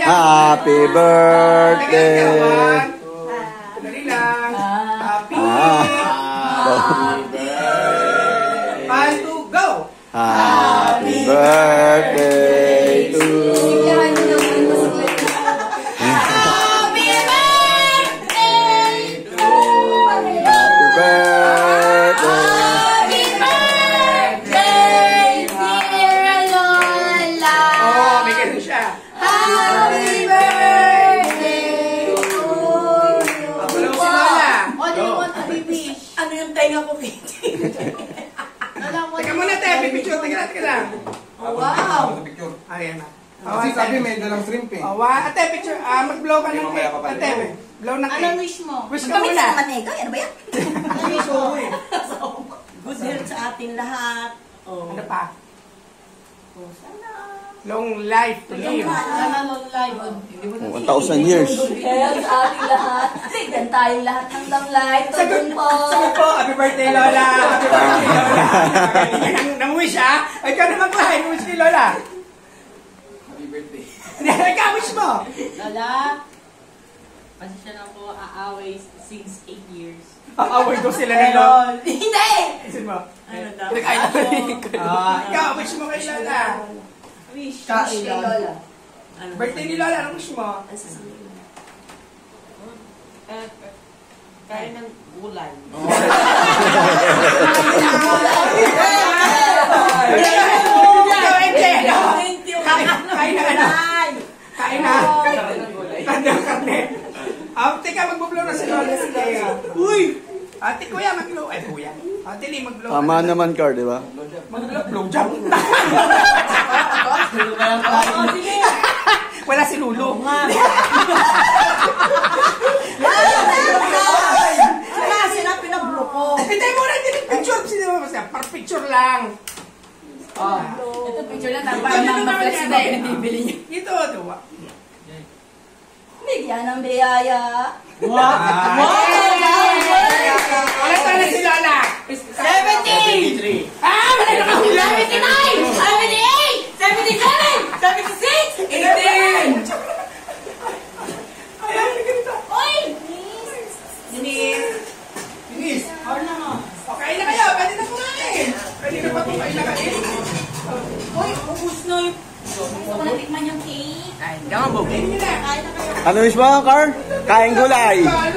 Happy birthday. Dali lang. Happy. One, two, go. Happy birthday to you. Teka muna tayo, pipicture. Teka lang. Wow! Ayan na. Kasi sabi may dalang shrimp eh. Ate, picture. Mag-blow ka ng cake. Ate, blow ng cake. Anong wish mo? Wish ka muna. Ano ba yan? Good health sa ating lahat. Ano pa? Sana. Long life to live. Sana long life. 1,000 years. Good health sa ating lahat. Tignan tayong lahat ng long life. Sagot po. Sagot po. Happy birthday, Lola. Happy birthday, Lola. Nang-wish, ha? Ikaw naman ko, wish ni Lola. Happy birthday. Ikaw, wish mo. Lola, pasensya na po, aaway since 8 years. Aaway daw sila ng Lola. Hindi! Isin mo. Ano daw? Ikaw, wish mo kay Lola. Wish. Kay Lola. Birthday ni Lola, anong wish mo? Kaya ng gulay. Kain na. Karne. Teka, mag-blow na si Lola. Uy! Ate, kuya, mag-blow. Ay, kuya. Ate, Lee, mag-blow. Tama naman, Carl, di ba? Mag-blow jump. Wala si Lulu. Sila pinablo ko. Hindi mo rin din picture. Sino mo basta? Par picture lang. Ito picture lang, parang ma-flex na yung bibili niya. Ito, diba? Bigyan ng biyaya. What? Wala sana si Lola. 70! Wala na ka hula. 79! 78! 77! 76! 18! Ayan, ganito. Oy! Denise. O, kain na kayo. Pwede na kumain. Pwede na pa kumain na kain. Oy, ubus na yun. Gusto ko na tikman yung cake. Ay, hindi ka mabukin. Ano wish mo, Carl? Kain gulay. Kain